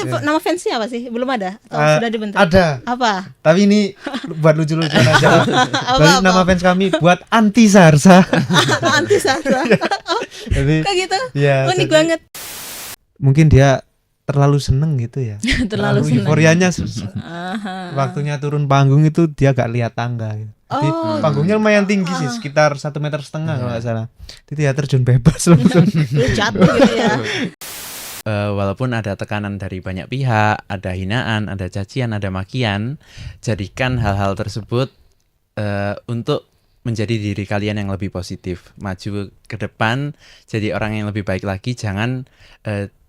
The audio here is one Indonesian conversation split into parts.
nama fansnya apa sih? Belum ada atau sudah dibentuk? Ada. Apa? Tapi ini buat lucu-lucuan aja. Apa? Nama fans kami buat anti Sarsa. Anti Sarsa. Jadi Kayak gitu. ya, Unik jadi banget. mungkin dia terlalu seneng gitu ya. Terlalu seneng. Euforianya Aha. waktunya turun panggung itu dia gak lihat tangga gitu. Jadi Oh. panggungnya lumayan tinggi sih, sekitar 1,5 meter kalau nggak salah. Jadi dia terjun bebas langsung. Jatuh gitu ya. Walaupun ada tekanan dari banyak pihak, ada hinaan, ada cacian, ada makian, jadikan hal-hal tersebut untuk menjadi diri kalian yang lebih positif, maju ke depan, jadi orang yang lebih baik lagi. Jangan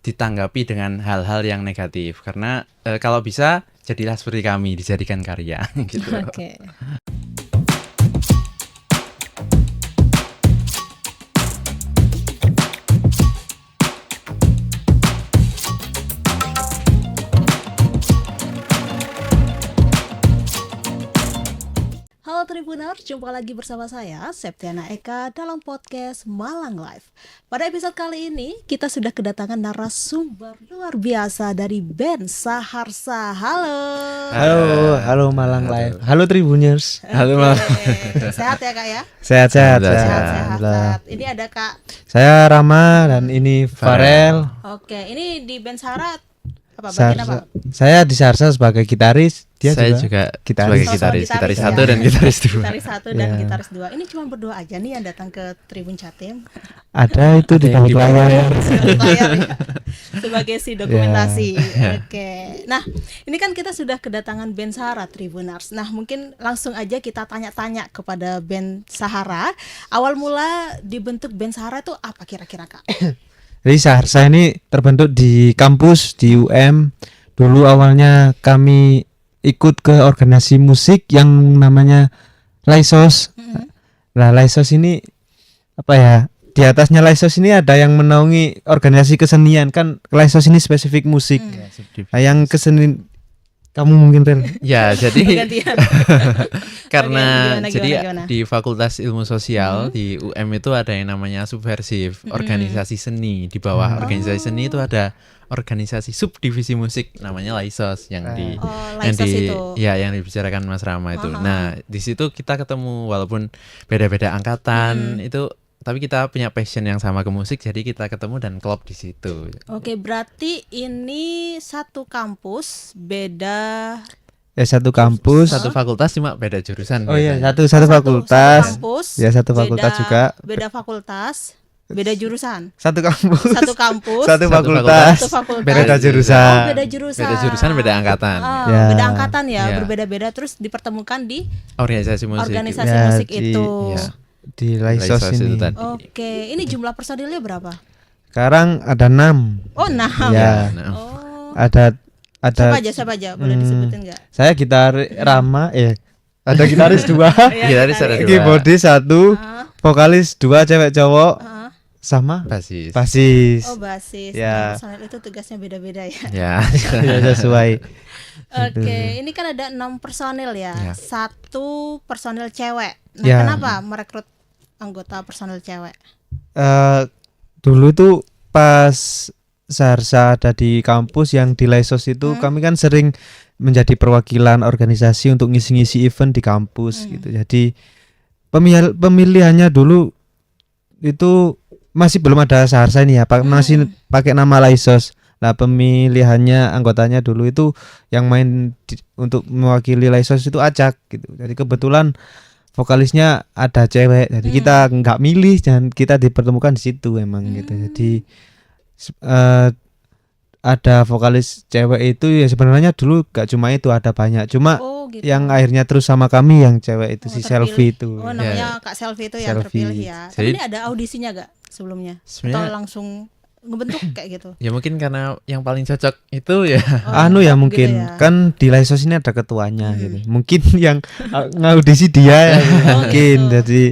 ditanggapi dengan hal-hal yang negatif, karena kalau bisa jadilah seperti kami, dijadikan karya gitu. Oke. Halo Tribuners, jumpa lagi bersama saya Septiana Eka dalam podcast Malang Live. Pada episode kali ini kita sudah kedatangan narasumber luar biasa dari band Saharsa. Halo. Halo Malang Live. Halo Tribuners. Halo Malang. Sehat ya Kak ya? Sehat-sehat. Sehat. Ini ada Kak. Saya Rama dan ini Farel. Oke, ini di band Sahara apa bagian apa? Saya di Sarsa sebagai gitaris, dia Saya juga gitaris. sebagai gitaris ya. 1 dan gitaris 2. Gitaris 1 dan Ya. gitaris 2. Ini cuma berdua aja nih yang datang ke Tribun Jatim. Ada itu di balik layar. Layar ya. Sebagai si dokumentasi. Oke. Nah, ini kan kita sudah kedatangan band Sahara Tribuners. Nah, mungkin langsung aja kita tanya-tanya kepada band Sahara. Awal mula dibentuk band Sahara itu apa kira-kira Kak? Jadi Sarsa ini terbentuk di kampus di UM. Dulu awalnya kami ikut ke organisasi musik yang namanya Laisos. Nah, Laisos ini apa ya? Di atasnya Laisos ini ada yang menaungi organisasi kesenian, kan Laisos ini spesifik musik. Nah, yang kesenian kamu mungkin Ren. Ya, jadi Gantian. karena Gimana? jadi di Fakultas Ilmu Sosial di UM itu ada yang namanya subversif, organisasi seni. Di bawah organisasi seni itu ada organisasi subdivisi musik namanya Laisos yang di yang Laisos di itu. ya yang dibicarakan Mas Rama itu. Nah, di situ kita ketemu walaupun beda-beda angkatan itu, tapi kita punya passion yang sama ke musik, jadi kita ketemu dan klop di situ. Oke, berarti ini satu kampus beda. Ya satu kampus. Satu fakultas cuma beda jurusan. Oh iya, biasanya. satu fakultas. Satu kampus. Ya, satu fakultas juga. Beda fakultas, beda jurusan. Satu kampus. Satu kampus. Satu Satu fakultas. Satu fakultas. Beda jurusan. Oh, beda jurusan. Beda jurusan, beda angkatan. Ya. Beda angkatan ya, Ya. berbeda-beda terus dipertemukan di Organisasi musik. organisasi Ya, musik di- itu. Ya. Di Laisos Itu ini. tadi. Oke, ini jumlah personilnya berapa? Sekarang ada 6. Oh, 6. Ya. Nah, Oh. Ada Siapa aja? Boleh disebutin enggak? saya gitar Rama ada gitaris 2, gitaris ada 2. keyboardis 1, vokalis 2 cewek cowok, sama basis. basis. Oh, basis. Ya. Nah, personil itu tugasnya beda-beda ya. Ya. Ya, sesuai. Oke, ini kan ada 6 personil ya. Ya. 1 personil cewek. Nah, Ya. kenapa merekrut anggota personil cewek? Dulu tuh pas Sarsa ada di kampus yang di Laisos itu kami kan sering menjadi perwakilan organisasi untuk ngisi-ngisi event di kampus gitu. Jadi pemilihannya dulu itu masih belum ada Sarsa ini ya, masih pakai nama Laisos. Nah, pemilihannya anggotanya dulu itu yang main untuk mewakili Laisos itu Acak gitu. Jadi kebetulan vokalisnya ada cewek, jadi kita nggak milih dan kita dipertemukan di situ emang gitu. Jadi ada vokalis cewek itu ya sebenarnya dulu gak cuma itu, ada banyak. Cuma Oh, gitu. yang akhirnya terus sama kami yang cewek itu si terpilih. Selfie itu. Oh, namanya Kak Selfie itu yang Selfie. terpilih ya. Tapi Jadi- ini ada audisinya gak sebelumnya? Atau Sebenarnya langsung ngebentuk kayak gitu? ya mungkin karena yang paling cocok itu ya. Anu ya gitu mungkin ya. kan di Laisos ini ada ketuanya gitu. Mungkin yang ngaudisi dia ya, mungkin. gitu. Jadi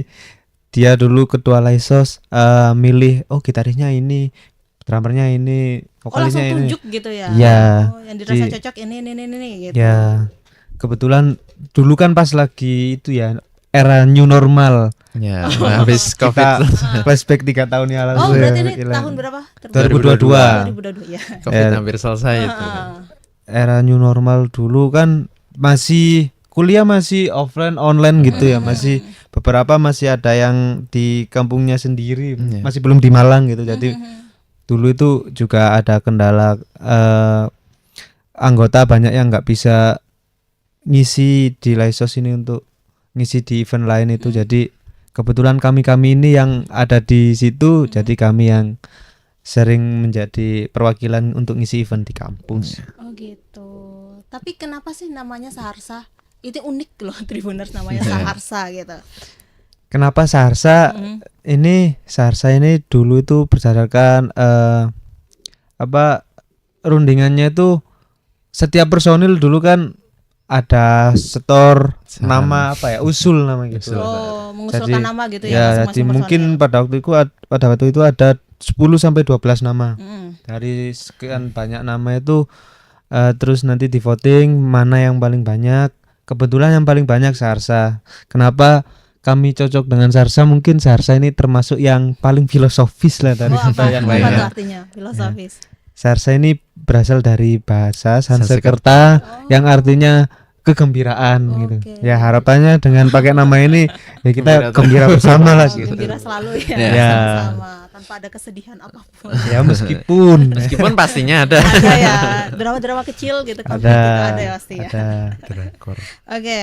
dia dulu ketua Laisos milih gitarisnya ini, drummernya ini, Oh, vokalisnya langsung ini. tunjuk gitu ya? Iya. Oh, yang dirasa Di- cocok ini gitu. Ya, kebetulan dulu kan pas lagi itu ya era new normal. Ya, habis Kita COVID. flashback 3 tahun yang lalu. Oh, berarti ini Gila. tahun berapa? 2022. 2022 ya. COVID Ya. hampir selesai itu. Era new normal dulu kan masih kuliah masih offline online gitu ya, masih beberapa masih ada yang di kampungnya sendiri, Iya. masih belum di Malang gitu. Jadi dulu itu juga ada kendala anggota banyak yang nggak bisa ngisi di Laisos ini untuk ngisi di event lain itu. Jadi kebetulan kami ini yang ada di situ, jadi kami yang sering menjadi perwakilan untuk ngisi event di kampus. Oh gitu. Tapi kenapa sih namanya Saharsa? Itu unik loh Tribuners namanya Saharsa gitu. Kenapa Saharsa? Saharsa ini dulu itu berdasarkan rundingannya itu setiap personil dulu kan ada setor nama usul nama gitu. Oh, mengusulkan Jadi, nama gitu Ya, ya jadi masing-masing mungkin personil. pada waktu itu ada 10 sampai 12 nama. Mm. Dari sekian banyak nama itu terus nanti di voting mana yang paling banyak. Kebetulan yang paling banyak Saharsa. Kenapa kami cocok dengan Saharsa? Mungkin Saharsa ini termasuk yang paling filosofis lah dari Oh, apa? yang Apa lainnya. tuh artinya? Filosofis. Saharsa ini berasal dari bahasa Sanskerta Oh. yang artinya kegembiraan gitu. Oke. Ya harapannya dengan pakai nama ini ya kita gembira bersama lah Oh, gitu. gembira selalu ya, Ya. sama-sama tanpa ada kesedihan apapun. Ya meskipun Meskipun pastinya ada. Ada ya drama-drama kecil gitu kan ada gitu ada ya pasti ya. ada. Drakor. Oke.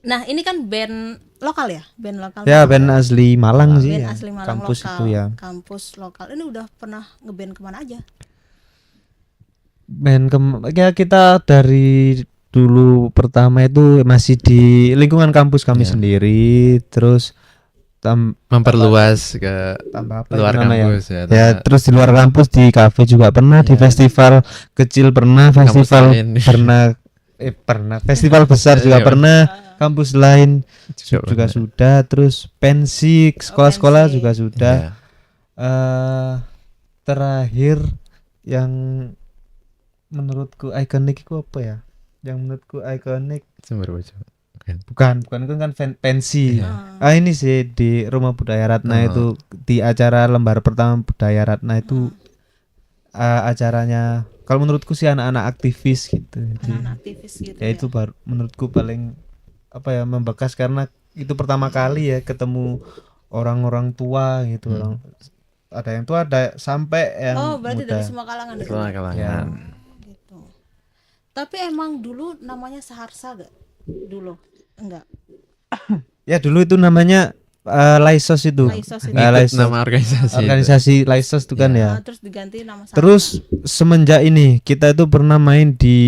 Nah, ini kan band lokal ya? Band lokal. Ya band asli Malang sih Band ya. asli Malang Kampus lokal. itu ya. Kampus lokal. Ini udah pernah ngeband kemana aja? Ya kita dari dulu pertama itu masih di lingkungan kampus kami Ya. sendiri, terus Memperluas ke tambah apa luar itu namanya? kampus ya. Ya, terus di luar kampus di kafe juga pernah, di Ya. festival kecil pernah, Kampus festival lain. pernah, festival besar juga Ya. pernah, kampus lain juga pernah. sudah, terus pensi sekolah-sekolah pensi. juga sudah. Ya. Terakhir yang menurutku ikonik itu apa ya? Yang menurutku ikonik Sumber Bojo. bukan itu kan pensi. Iya. Ini sih di Rumah Budaya Ratna Oh. itu di acara lembar pertama Budaya Ratna itu acaranya kalau menurutku sih anak-anak aktivis gitu. Jadi, Anak-anak aktivis gitu ya itu baru menurutku paling membekas karena itu pertama kali ya ketemu orang-orang tua gitu, orang ada yang tua ada sampai yang Oh, berarti muda. dari semua kalangan ya? Semua kalangan. Gitu. Tapi emang dulu namanya Saharsa gak? Dulu? Enggak. Ya dulu itu namanya Laisos itu. Laisos itu. Ngikut Laisos. nama organisasi. itu. Organisasi Laisos itu kan ya. Nah, terus diganti nama Saharsa. Terus semenjak ini kita itu pernah main di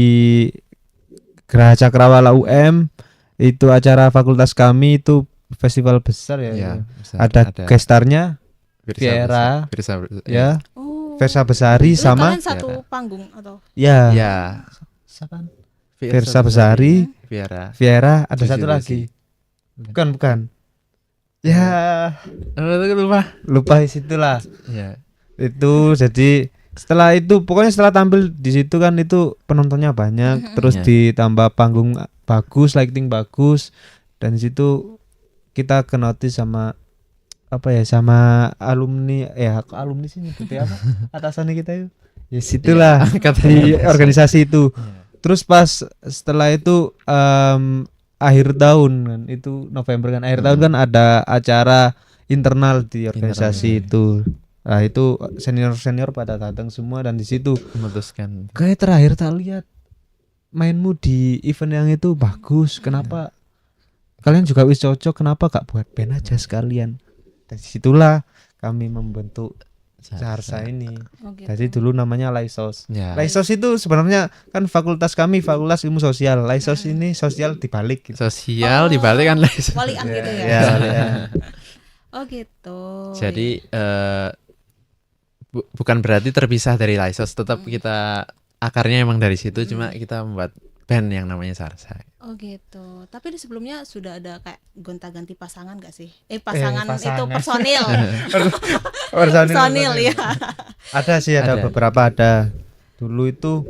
Geraha Cakrawala UM, itu acara fakultas kami itu festival besar ya. Ya, itu. bisa. Ada gestarnya Firsa Viera, Firsa. ya, Oh. Versa Besari Terus sama kalian satu panggung atau? ya, Ya. siapa? Versa Besari, Viera. Viera, ada Susi satu Susi. lagi. Bukan. Ya, lupa situlah. Ya. Itu jadi setelah itu pokoknya setelah tampil di situ kan itu penontonnya banyak, terus Ya. ditambah panggung bagus, lighting bagus, dan di situ kita ke notice sama sama alumni sih nyebutnya apa atasannya kita itu ya situlah di organisasi itu. Terus pas setelah itu akhir tahun kan itu November kan akhir tahun kan ada acara internal di organisasi itu. Nah itu senior pada datang semua dan di situ Memutuskan. kayak terakhir tak lihat mainmu di event yang itu bagus. Kenapa kalian juga wis cocok? Kenapa gak buat band aja sekalian? Dari situlah kami membentuk Saharsa ini. Oh, gitu. Jadi dulu namanya Laisos. Ya. Laisos itu sebenarnya kan fakultas kami fakultas ilmu sosial. Laisos ini sosial dibalik gitu. Sosial dibalik kan Laisos. Walian gitu ya. Ya. Oh gitu. Jadi bukan berarti terpisah dari Laisos, tetap kita akarnya emang dari situ, cuma kita membuat band yang namanya Saharsa. Oh gitu. Tapi di sebelumnya sudah ada kayak gonta-ganti pasangan gak sih? Pasangan itu pasangan. personil. Personil Personil ya. Ada sih, ada Ada. beberapa ada. Dulu itu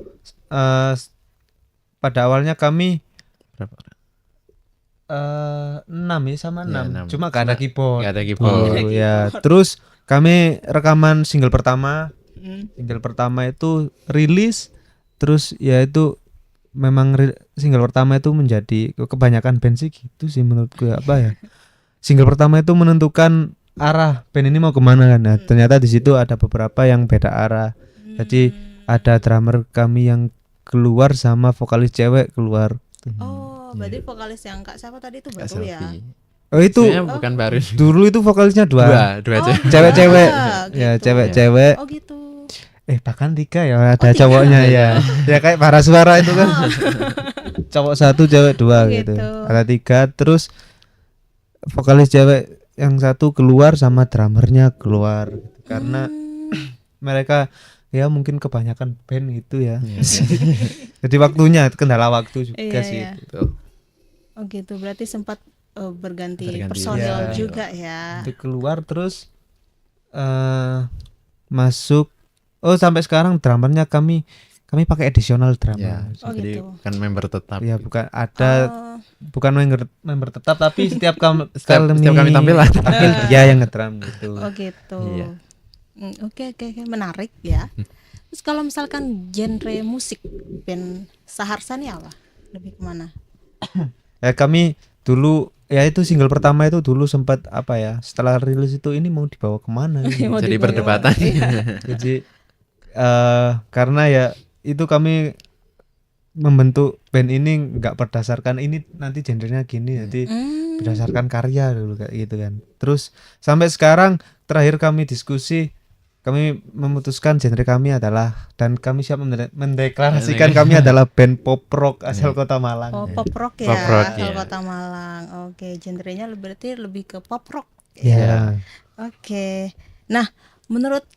pada awalnya kami Berapa? 6 ya sama Ya, 6. 6. Cuma gak ada keyboard. Gak ada Oh, keyboard. ya. Terus kami rekaman single pertama. Hmm. Single pertama itu rilis, terus ya itu memang single pertama itu menjadi kebanyakan band sih gitu sih menurutku ya, apa ya. Single pertama itu menentukan arah band ini mau kemana kan. Nah, ternyata di situ ada beberapa yang beda arah. Jadi ada drummer kami yang keluar sama vokalis cewek keluar. Oh, berarti vokalis yang Kak siapa tadi itu Kak baru ya? Selfie. Oh itu Sebenarnya bukan baru. dulu itu vokalisnya dua. Dua Oh, cewek. Cewek-cewek. gitu. Ya, cewek-cewek. Oh gitu. Bahkan 3 ya, ada tiga. cowoknya ya. Ya kayak para suara itu kan. Cowok 1, cewek 2 Oh, gitu. gitu. Ada 3, terus vokalis cewek yang satu keluar sama drummernya keluar gitu. Karena mereka ya mungkin kebanyakan band gitu ya. Iya. Jadi waktunya kendala waktu juga Iya, sih. iya. Betul. Oh gitu. Berarti sempat berganti Berganti, personil ya. juga ya. Itu keluar terus masuk. Oh sampai sekarang drummernya kami pakai additional drummer. Ya, Oh, jadi gitu. kan member tetap. Ya bukan ada Oh, bukan member tetap tapi setiap Setiap kami tampil ada. tampil dia yang ngedrum gitu. oh gitu. Iya. Oke, menarik ya. Terus kalau misalkan genre musik band Saharsa nih apa? Lebih kemana? Ya kami dulu ya itu single pertama itu dulu sempat apa ya setelah rilis itu ini mau dibawa kemana gitu. Mau Jadi dibawa. perdebatan. Iya. Jadi karena ya itu kami membentuk band ini nggak berdasarkan ini nanti genrenya gini jadi Hmm. berdasarkan karya dulu kayak gitu kan. Terus sampai sekarang terakhir kami diskusi kami memutuskan genre kami adalah dan kami siap mendeklarasikan kami adalah band pop rock asal Kota Malang. Oh, pop rock ya. Pop rock, Asal ya. Kota Malang. Oke, genrenya berarti lebih ke pop rock. Ya. Oke. Nah, menurut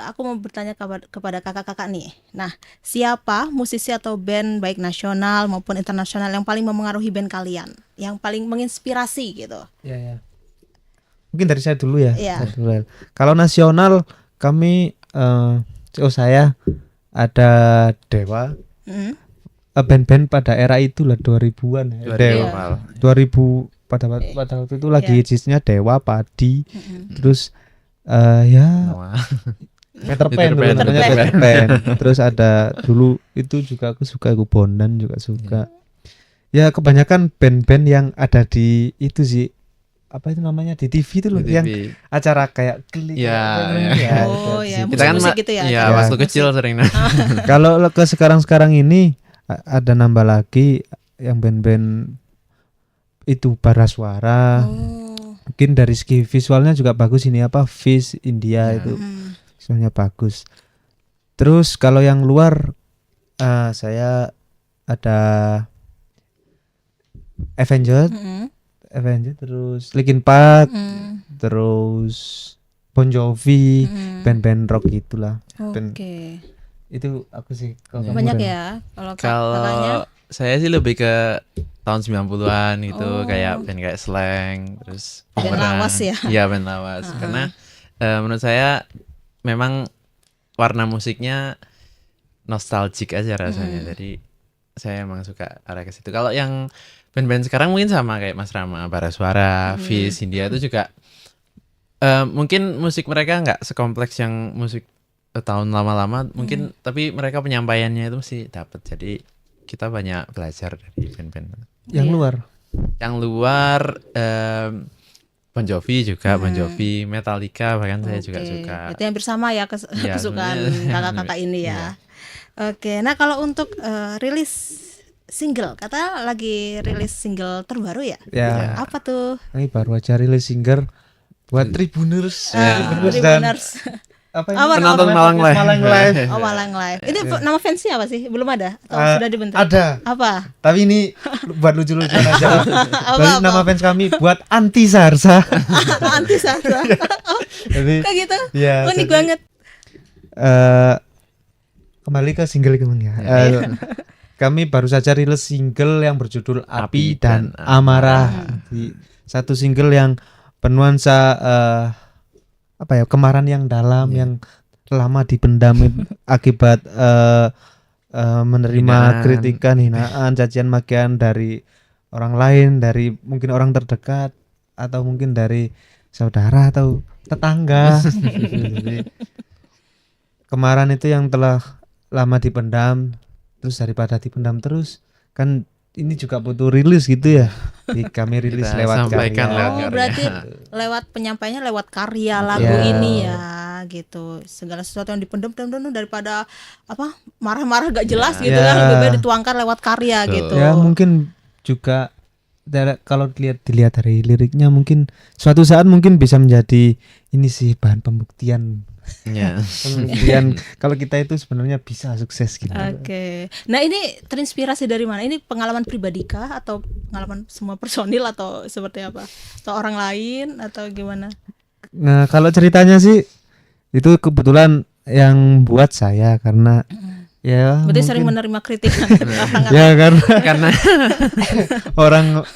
aku mau bertanya kepada kakak-kakak nih. Nah, siapa musisi atau band baik nasional maupun internasional yang paling memengaruhi band kalian? Yang paling menginspirasi gitu? Ya. Mungkin dari saya dulu ya. Iya. Saya dulu ya. Kalau nasional kami saya ada Dewa, Hmm? band-band pada era itu lah 2000-an ya. 2000 Dewa. awal. 2000 pada waktu itu lagi Iya. hitsnya Dewa, Padi, Mm-mm. terus ya Noah. Peter Pan Peter dulu Pan. namanya Peter Peter Pan. Terus ada dulu itu juga aku suka Bondan juga suka. Ya kebanyakan band-band yang ada di itu sih apa itu namanya di TV itu loh Di yang TV. acara kayak klik. Ya, ya. Oh, ya, Kita kan musik gitu ya. Iya, Ya. waktu kecil sering. Kalau ke sekarang ini ada nambah lagi yang band-band itu bara suara. Oh. Mungkin dari segi visualnya juga bagus ini apa Fish India Ya. itu Hmm. visualnya bagus. Terus kalau yang luar saya ada Mm-mm. Avenged terus Linkin Park Mm. terus Bon Jovi Mm. band-band rock gitulah. Band- Oke. Itu aku sih kalau kamu Banyak Dan- ya kalau kakaknya. Kalau saya sih lebih ke tahun 90-an gitu, Oh. kayak band kayak Slang, terus Band Bumerang. lawas ya? Iya, band lawas. Karena menurut saya memang warna musiknya nostalgic aja rasanya. Jadi saya emang suka arah ke situ. Kalau yang band-band sekarang mungkin sama kayak Mas Rama, Bara Suara, Fish India itu juga mungkin musik mereka nggak sekompleks yang musik tahun lama-lama mungkin, tapi mereka penyampaiannya itu mesti dapat. Jadi kita banyak belajar dari band-band yang Iya. luar. yang luar. Bon Jovi juga, Bon Jovi, Metallica bahkan saya juga Oke. suka. Itu hampir sama ya Iya, kesukaan sebenarnya. kakak-kakak ini ya. Oke, nah kalau untuk rilis single, kata lagi rilis single terbaru ya? Ya, Apa tuh? ini baru aja rilis single buat Tribuners. Tribuners. Apa Apa Penonton nama? Malang Live. Malang Live. Oh, Malang Live. Ini nama fansnya apa sih? Belum ada? Atau sudah dibentuk? Ada. Apa? Tapi ini buat lucu-lucuan aja. Apa? Jadi nama fans kami buat anti Sarsa. Anti Sastra. Jadi Kok gitu? ya, Unik jadi, banget. kembali ke single kemana ya? Kami baru saja rilis single yang berjudul Api dan Amarah. Di satu single yang bernuansa apa ya kemarahan yang dalam yang lama dipendam akibat menerima Hinaan. kritikan, hinaan, cacian makian dari orang lain, dari mungkin orang terdekat atau mungkin dari saudara atau tetangga. Jadi kemarahan itu yang telah lama dipendam, terus daripada dipendam terus kan ini juga butuh rilis gitu ya. Kami rilis Kita lewat sampaikan karya. lewat Oh, karya. berarti lewat penyampaiannya lewat karya lagu Ya. ini ya gitu. Segala sesuatu yang dipendam daripada apa marah-marah gak jelas gitu Ya. kan, lebih baik dituangkan lewat karya Betul. gitu. Ya mungkin juga kalau dilihat dari liriknya mungkin suatu saat mungkin bisa menjadi ini sih bahan pembuktian Ya. kalau kita itu sebenarnya bisa sukses gitu. Oke. Nah, ini terinspirasi dari mana? Ini pengalaman pribadi kah atau pengalaman semua personil atau seperti apa? Atau orang lain atau gimana? Nah, kalau ceritanya sih itu kebetulan yang buat saya karena ya Berarti sering mungkin menerima kritikan dari orang ya karena Karena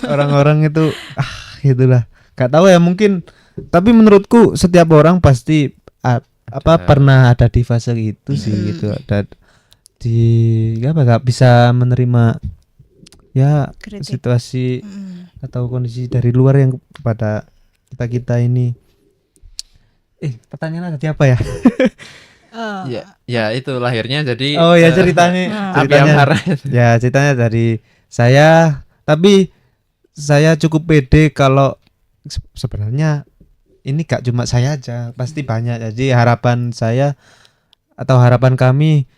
orang-orang itu itulah gak tahu ya mungkin, tapi menurutku setiap orang pasti pernah ada di fase itu sih gitu, ada di gak bisa menerima ya kritik. situasi Mm. atau kondisi dari luar yang kepada kita ini. Pertanyaan tadi apa ya? Oh. ya itu lahirnya jadi Oh ya ceritanya Api Amhara. ya ceritanya dari saya, tapi saya cukup pede kalau sebenarnya ini gak cuma saya aja, pasti banyak. Jadi harapan saya atau harapan kami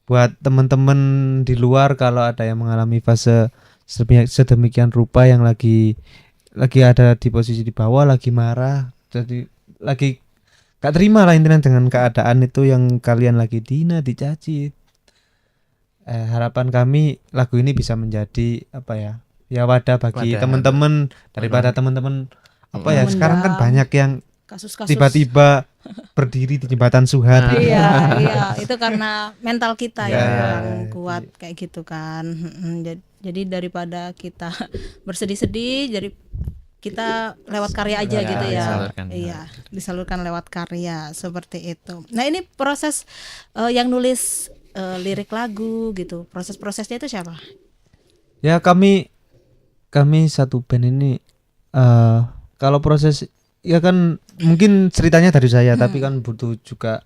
buat teman-teman di luar kalau ada yang mengalami fase sedemikian rupa, yang lagi ada di posisi di bawah, lagi marah, jadi lagi gak terima lah intinya dengan keadaan itu yang kalian lagi dihina, dicaci. Harapan kami lagu ini bisa menjadi apa ya wadah bagi Wadah. teman-teman, daripada teman-teman apa ya sekarang kan Mendam. banyak yang Kasus-kasus tiba-tiba berdiri di jembatan Suhat. Nah. iya, itu karena mental kita Ya, yang kuat kayak gitu kan. Jadi daripada kita bersedih-sedih, jadi kita lewat karya aja Ya, gitu ya. disalurkan. Iya, disalurkan lewat karya seperti itu. Nah, ini proses yang nulis lirik lagu gitu. Proses-prosesnya itu siapa? Ya kami satu band ini kalau proses ya kan mungkin ceritanya dari saya, tapi kan butuh juga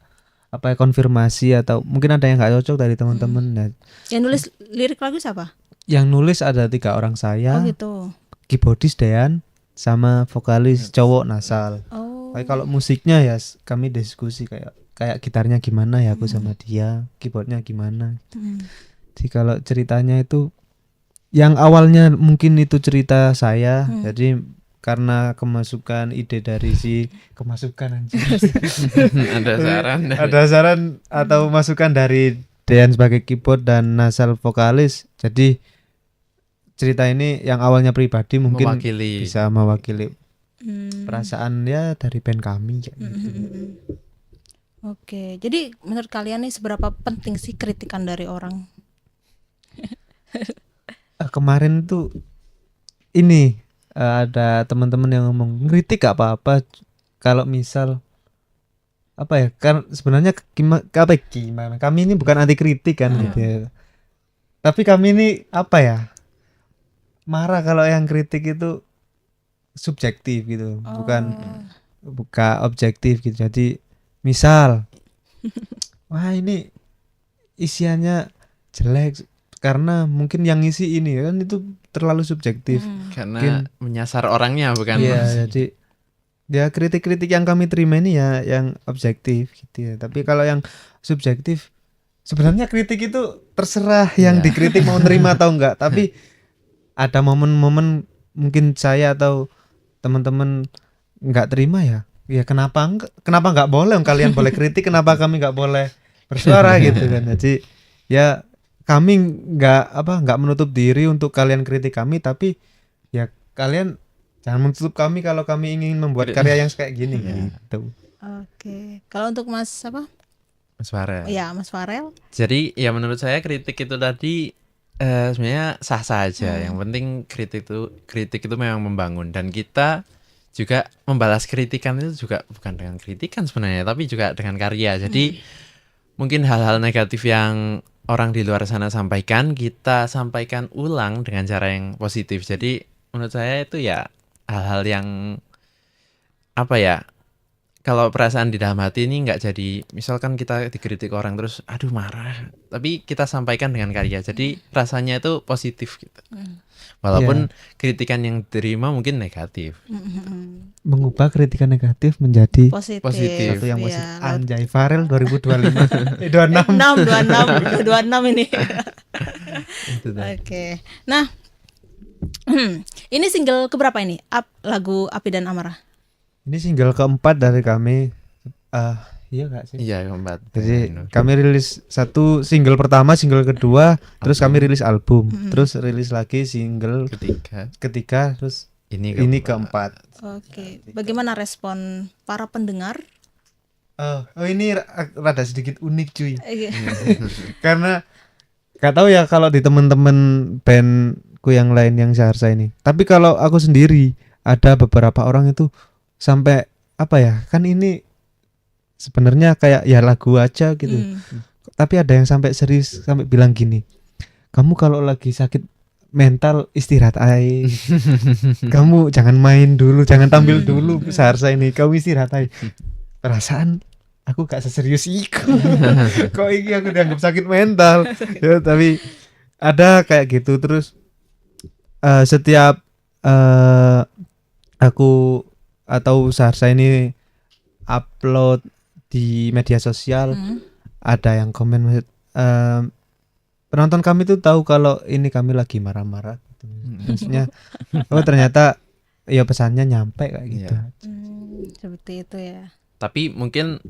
konfirmasi atau mungkin ada yang nggak cocok dari teman-teman. Nah, Yang nulis lirik lagu siapa? yang nulis ada 3 orang Oh saya, gitu. keyboardis Dean sama vokalis cowok Nasal. Oh. Tapi kalau musiknya ya kami diskusi kayak gitarnya gimana ya aku sama dia, keyboardnya gimana. Hmm. Jadi kalau ceritanya itu yang awalnya mungkin itu cerita saya, jadi karena kemasukan ide dari anjir. Ada saran. Atau masukan dari Dean sebagai keyboard dan Nasal vokalis. Jadi cerita ini yang awalnya pribadi mungkin Mewakili. bisa mewakili Hmm. perasaan ya dari band kami kayak gitu. Oke, jadi menurut kalian nih seberapa penting sih kritikan dari orang? Kemarin tuh ini ada teman-teman yang ngomong ngeritik gak apa-apa kalau misal apa ya, kan sebenarnya gimana kami ini bukan anti kritik kan gitu ya. Tapi kami ini apa ya, marah kalau yang kritik itu subjektif gitu, bukan objektif gitu. Jadi misal wah ini isiannya jelek karena mungkin yang ngisi ini kan, itu terlalu subjektif. Karena menyasar orangnya bukan. Iya, jadi ya kritik-kritik yang kami terima ini ya yang objektif gitu ya. Tapi kalau yang subjektif sebenarnya kritik itu terserah yang dikritik mau nerima atau enggak. Tapi ada momen-momen mungkin saya atau teman-teman enggak terima ya. Ya kenapa enggak boleh, kalian boleh kritik, kenapa kami enggak boleh bersuara gitu kan. Jadi ya kami enggak menutup diri untuk kalian kritik kami, tapi ya kalian jangan menutup kami kalau kami ingin membuat karya yang kayak gini gitu. Oke, kalau untuk Mas Mas Farel. Ya, Mas Farel. Jadi ya menurut saya kritik itu tadi sebenarnya sah-sah aja. Yang penting kritik itu memang membangun, dan kita juga membalas kritikan itu juga bukan dengan kritikan sebenarnya, tapi juga dengan karya. Jadi mungkin hal-hal negatif yang orang di luar sana sampaikan, kita sampaikan ulang dengan cara yang positif. Jadi menurut saya itu ya hal-hal yang apa ya, kalau perasaan di dalam hati ini nggak jadi, misalkan kita dikritik orang terus aduh marah, tapi kita sampaikan dengan karya, jadi rasanya itu positif gitu. Walaupun kritikan yang diterima mungkin negatif. Mengubah kritikan negatif menjadi Positif. Positif. satu yang positif. Iya, Anjay, Farel 2025 26. 26 ini. Itu dah. Oke. Nah, ini single keberapa ini? Lagu Api dan Amarah. Ini single keempat dari kami. Iya gak sih? Iya, keempat. Jadi kami rilis satu single pertama, single kedua, terus kami rilis album, terus rilis lagi single ketiga, terus ini keempat. Oke. Bagaimana respon para pendengar? Oh ini rada sedikit unik cuy. Iya. Karena gak tahu ya kalau di temen-temen bandku yang lain yang seharusnya ini. Tapi kalau aku sendiri ada beberapa orang itu sampai apa ya? Kan ini sebenarnya kayak ya lagu aja gitu. Tapi ada yang sampai serius sampai bilang gini. Kamu kalau lagi sakit mental istirahat aja. Kamu jangan main dulu, jangan tampil dulu seharusnya ini. Kamu istirahat aja. Perasaan aku gak seserius iku. Kok ini aku dianggap sakit mental. Ya, tapi ada kayak gitu terus setiap aku atau seharusnya ini upload di media sosial ada yang komen penonton kami tuh tahu kalau ini kami lagi marah-marah gitu. Maksudnya oh ternyata ya pesannya nyampe kayak gitu. Seperti itu ya. Tapi mungkin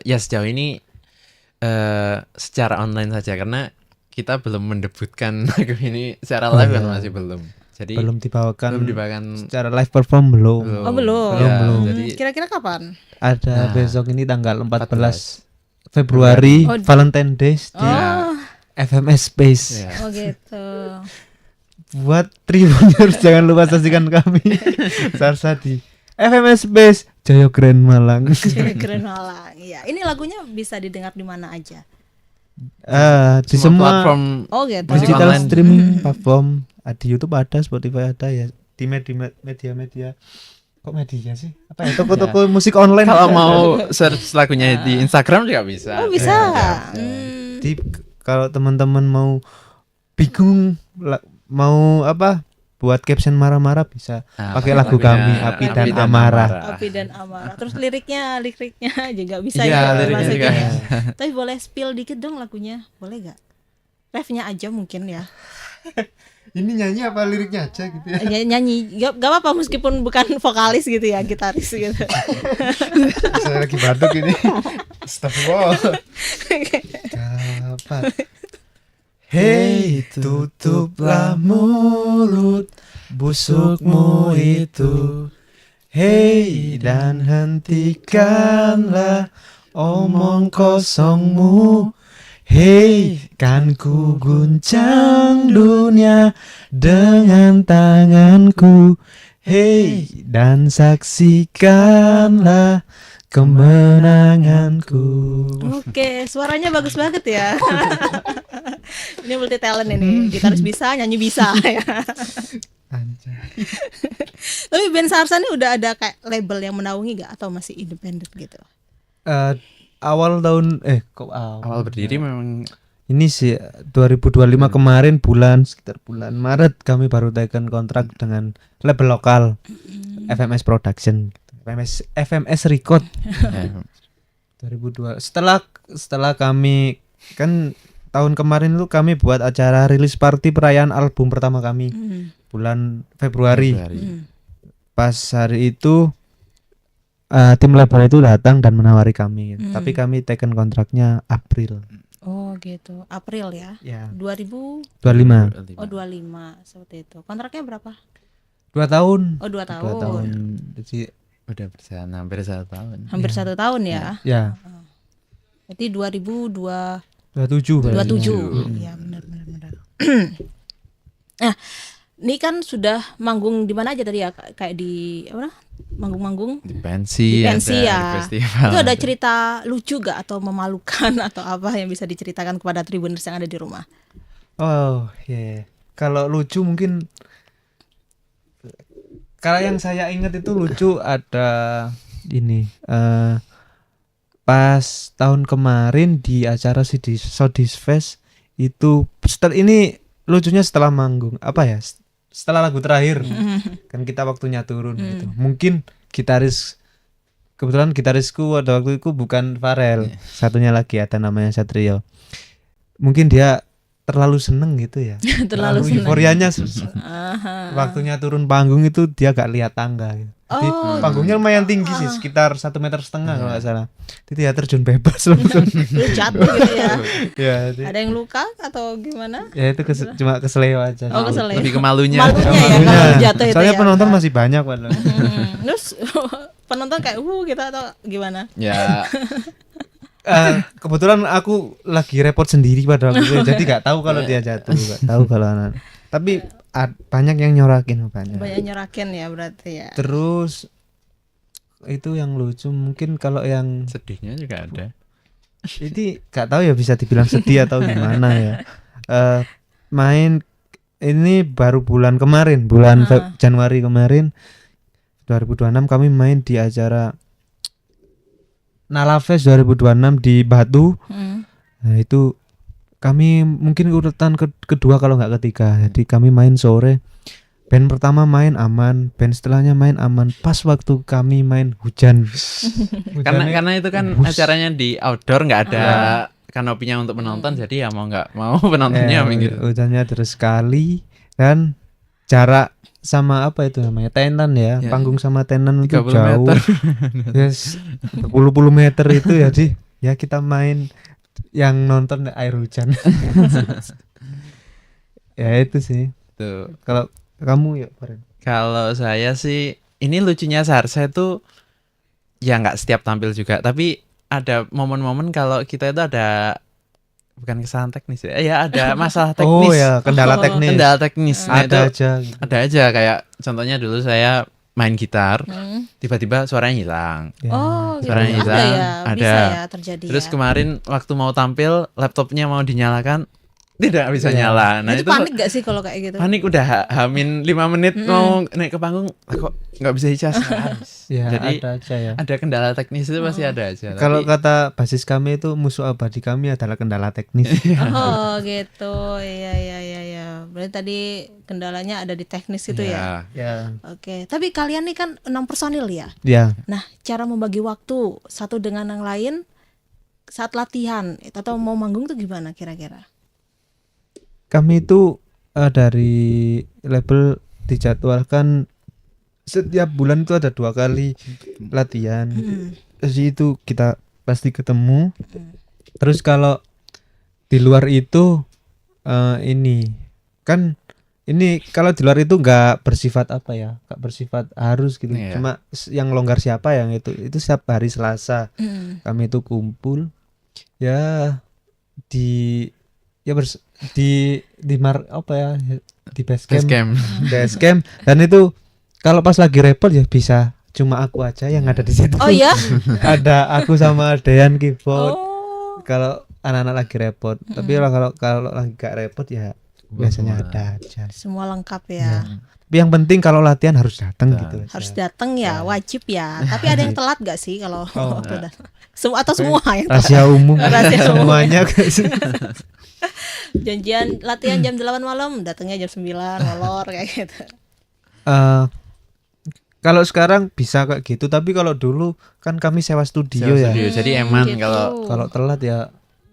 ya sejauh ini secara online saja karena kita belum mendebutkan lagu ini secara live kan masih belum. Jadi belum dibawakan secara live perform belum. Oh belum. Ya, belum. Jadi Kira-kira kapan? Ada besok ini tanggal 14 Februari Valentine Days di FMS Space. Ya. Oh gitu. Buat Tribuners jangan lupa saksikan kami Sarsa di FMS Space Jaya Grand Malang. Jaya Grand Malang. Iya, ini lagunya bisa didengar di mana aja? Di semua platform gitu. digital online. streaming platform. Di YouTube ada, Spotify ada ya. Di media-media. Kok media sih? Apa ya? Toko-toko musik online. Kalau mau search lagunya di Instagram juga bisa. Oh bisa. Kalau teman-teman mau bingung mau apa buat caption marah-marah bisa pakai lagu kami Api dan Amarah. Api dan Amarah. Terus liriknya juga bisa ya. ya. Liriknya juga. Tapi boleh spill dikit dong lagunya, boleh gak? Refnya aja mungkin ya. Ini nyanyi apa liriknya aja gitu ya? Ya nyanyi, gak apa-apa meskipun bukan vokalis gitu ya, gitaris gitu. Saya lagi batuk ini. Astagfirullah. Kapan? Hei, tutuplah mulut busukmu itu. Hei, dan hentikanlah omong kosongmu. Hei, kan ku guncang dunia dengan tanganku. Hei, dan saksikanlah kemenanganku. Oke, suaranya bagus banget ya. Ini multi talent ini, gitaris bisa, nyanyi bisa ya. Tapi band Sarsa ini udah ada kayak label yang menaungi gak atau masih independen gitu? Awal tahun awal berdiri memang ini sih 2025 kemarin sekitar bulan Maret kami baru taken kontrak dengan label lokal FMS Production, FMS Record. 2002 setelah kami kan tahun kemarin itu kami buat acara rilis party perayaan album pertama kami bulan Februari. Pas hari itu tim label itu datang dan menawari kami, tapi kami taken kontraknya April. Oh gitu, April ya? Ya. 2025. 25. Oh 25 seperti itu. Kontraknya berapa? 2 tahun. Oh 2 tahun. 2 tahun. Jadi udah berjalan hampir 1 tahun. Hampir 1 tahun ya? Ya. Berarti 2027. 27. Iya benar. Nah, ini kan sudah manggung di mana aja tadi ya? Kayak di apa? manggung-manggung Di pensi, di pensi ada, ya. di festival. Itu ada cerita lucu gak atau memalukan atau apa yang bisa diceritakan kepada Tribuners yang ada di rumah? Oh, iya. Kalau lucu mungkin kalau yang saya ingat itu lucu ada ini pas tahun kemarin di acara Sodis Fest itu setelah ini lucunya setelah manggung apa ya setelah lagu terakhir kan kita waktunya turun gitu. Mungkin kebetulan gitarisku pada waktu itu bukan Farel, satunya lagi ada namanya Satrio. Mungkin dia terlalu seneng gitu ya. Terlalu seneng. Euforianya waktunya turun panggung itu dia gak lihat tangga gitu. Jadi panggungnya lumayan tinggi sih, sekitar 1,5 meter kalau nggak salah. Jadi dia terjun bebas langsung. Jatuh gitu ya. Ya, Ada yang luka atau gimana? ya itu cuma keseleo aja. Oh, keseleo. Lebih ke malunya. Malunya ya Malunya. kalau jatuh itu Soalnya ya. penonton masih banyak padahal. Terus penonton kayak gitu atau gimana? Ya, Kebetulan aku lagi repot sendiri pada waktu itu, jadi nggak tahu kalau dia jatuh, nggak tahu kalau anak. Tapi banyak yang nyorakin banyak. Banyak nyorakin ya berarti ya. Terus itu yang lucu mungkin kalau yang sedihnya juga ada. ini nggak tahu ya bisa dibilang sedih atau gimana ya. Main ini baru bulan kemarin, bulan Januari kemarin 2026 kami main di acara Nala Fest 2026 di Batu. Nah itu kami mungkin urutan kedua kalau nggak ketiga. Jadi kami main sore. Band pertama main aman, band setelahnya main aman. Pas waktu kami main hujan. Karena itu kan acaranya di outdoor, nggak ada kanopinya untuk penonton, jadi ya mau nggak mau penontonnya minggir. Hujannya deras sekali dan jarak sama apa itu namanya tenan ya, panggung sama tenan itu 30 jauh. meter. Yes, 10 meter itu ya di ya kita main yang nonton air hujan. Ya itu sih. Tuh. Kalau kamu ya Faren? Kalau saya sih ini lucunya Sarsa itu ya nggak setiap tampil juga, tapi ada momen-momen kalau kita itu ada bukan kesalahan teknis ya ada masalah teknis. Oh ya, kendala teknis. Kendala teknis. Nah, Ada itu aja gitu. ada aja kayak contohnya dulu saya main gitar, tiba-tiba suaranya hilang. Ya. Oh, gitu. Suaranya Ada hilang, ya, ada. bisa ya terjadi. Terus ya. kemarin waktu mau tampil laptopnya mau dinyalakan tidak bisa Iya. nyala. Nah itu itu panik gak sih kalau kayak gitu? panik udah hamin 5 menit mau naik ke panggung kok nggak bisa dicas. Ya, Jadi ada aja ya. ada kendala teknis itu pasti ada aja. Kalau Tapi kata basis kami itu musuh abadi kami adalah kendala teknis. Oh gitu, iya. Berarti tadi kendalanya ada di teknis itu ya. Ya. Oke, tapi kalian nih kan 6 personil ya. Ya. Nah, cara membagi waktu satu dengan yang lain saat latihan atau mau manggung tuh gimana kira-kira? Kami itu dari label dijadwalkan setiap bulan itu ada 2 kali latihan. Jadi itu kita pasti ketemu. Terus kalau di luar itu ini kan ini kalau di luar itu nggak bersifat apa ya, nggak bersifat harus gitu. Iya. Cuma yang longgar siapa yang itu setiap hari Selasa kami itu kumpul ya di apa ya di base camp. Base camp dan itu kalau pas lagi repot ya bisa cuma aku aja yang ada di situ. Oh ya? Ada aku sama Dean keyboard. Oh. Kalau anak-anak lagi repot. Tapi kalau lagi gak repot ya biasanya ada aja. Semua lengkap ya. Tapi yang penting kalau latihan harus datang gitu. Harus aja. datang ya, wajib ya. Tapi ada yang telat gak sih kalau waktu datang? Atau semua yang telat? Rahasia umum. Rahasia umum. Semuanya guys. Janjian latihan jam 8 malam, datangnya jam 9, molor kayak gitu. Kalau sekarang bisa kayak gitu, tapi kalau dulu kan kami sewa studio ya. Jadi eman Gitu. Kalau telat ya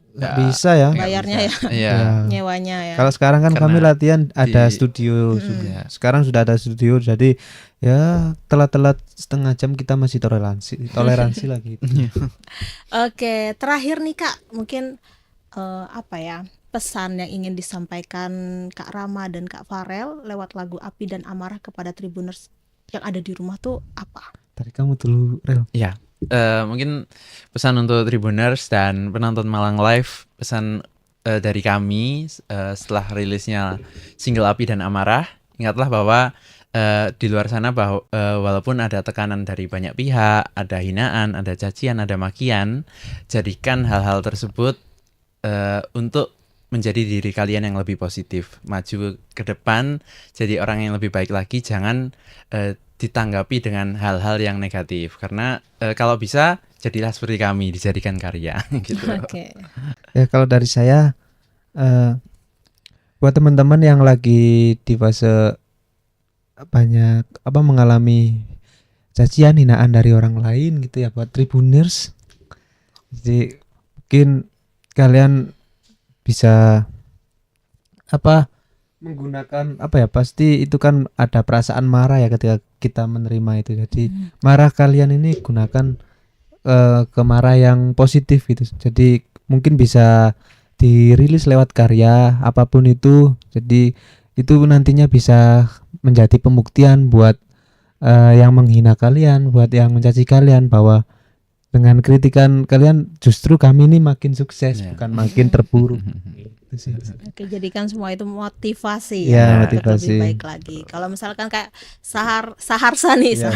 nggak Ya, bisa ya. bayarnya ya, Iya. Ya. nyewanya ya. Kalau sekarang kan Karena kami latihan ada di- studio. Iya. Sekarang sudah ada studio, jadi ya telat-telat setengah jam kita masih toleransi lagi. Oke, terakhir nih Kak, mungkin apa ya pesan yang ingin disampaikan Kak Rama dan Kak Farel lewat lagu Api dan Amarah kepada Tribuners yang ada di rumah tuh apa? Dari kamu dulu, Rel. Ya, mungkin pesan untuk Tribuners dan penonton Malang Live, pesan dari kami setelah rilisnya single Api dan Amarah, ingatlah bahwa di luar sana bahwa walaupun ada tekanan dari banyak pihak, ada hinaan, ada cacian, ada makian, jadikan hal-hal tersebut untuk menjadi diri kalian yang lebih positif, maju ke depan, jadi orang yang lebih baik lagi, jangan ditanggapi dengan hal-hal yang negatif. Karena kalau bisa, jadilah seperti kami, dijadikan karya gitu. Oke. Ya kalau dari saya buat teman-teman yang lagi di fase banyak mengalami cacian hinaan dari orang lain gitu ya, buat Tribuners, jadi mungkin kalian bisa menggunakan pasti itu kan ada perasaan marah ya ketika kita menerima itu, jadi marah kalian ini gunakan ke marah yang positif gitu, jadi mungkin bisa dirilis lewat karya apapun itu, jadi itu nantinya bisa menjadi pembuktian buat yang menghina kalian, buat yang mencaci kalian, bahwa dengan kritikan kalian justru kami ini makin sukses, bukan makin terpuruk. Gitu sih. Oke, jadikan semua itu motivasi Ya, untuk motivasi. lebih baik lagi. Kalau misalkan kayak Saharsa nih, Ya,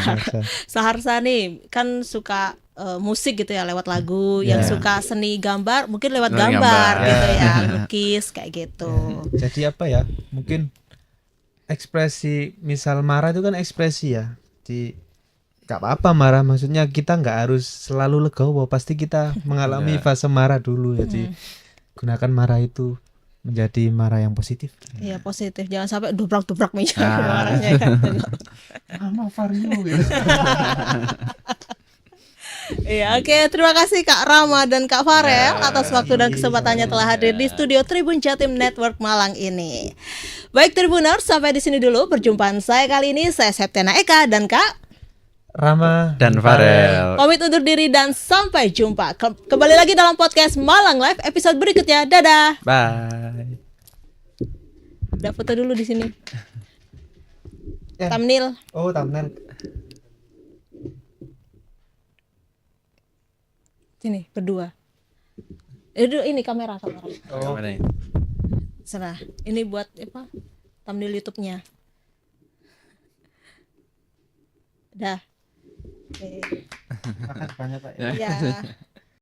Saharsa nih kan suka musik gitu ya lewat lagu, yang suka seni gambar mungkin lewat Lewat gambar gambar. gitu ya, lukis kayak gitu. Jadi mungkin ekspresi, misal marah itu kan ekspresi ya, di gak apa-apa marah, maksudnya kita nggak harus selalu legowo, pasti kita mengalami fase marah dulu, jadi gunakan marah itu menjadi marah yang positif. Iya, positif, jangan sampai dobrak-dobrak meja marahnya kan. Mama Vario gitu. Iya, oke, terima kasih Kak Rama dan Kak Farel atas waktu dan kesempatannya telah hadir di studio Tribun Jatim Network Malang ini. Baik Tribuners, sampai di sini dulu perjumpaan saya kali ini. Saya Septiana Eka dan Kak Rama Dan Farel. pamit undur diri dan sampai jumpa. Kembali lagi dalam podcast Malang Live episode berikutnya. Dadah. Bye. Udah foto dulu di sini. Ya. Thumbnail. Oh, thumbnail. Sini berdua. Ini kamera. Oh. Mana ini? Serah. Ini buat apa? Thumbnail YouTube-nya. Dah. Oke. Makasih banyak Pak. Ya.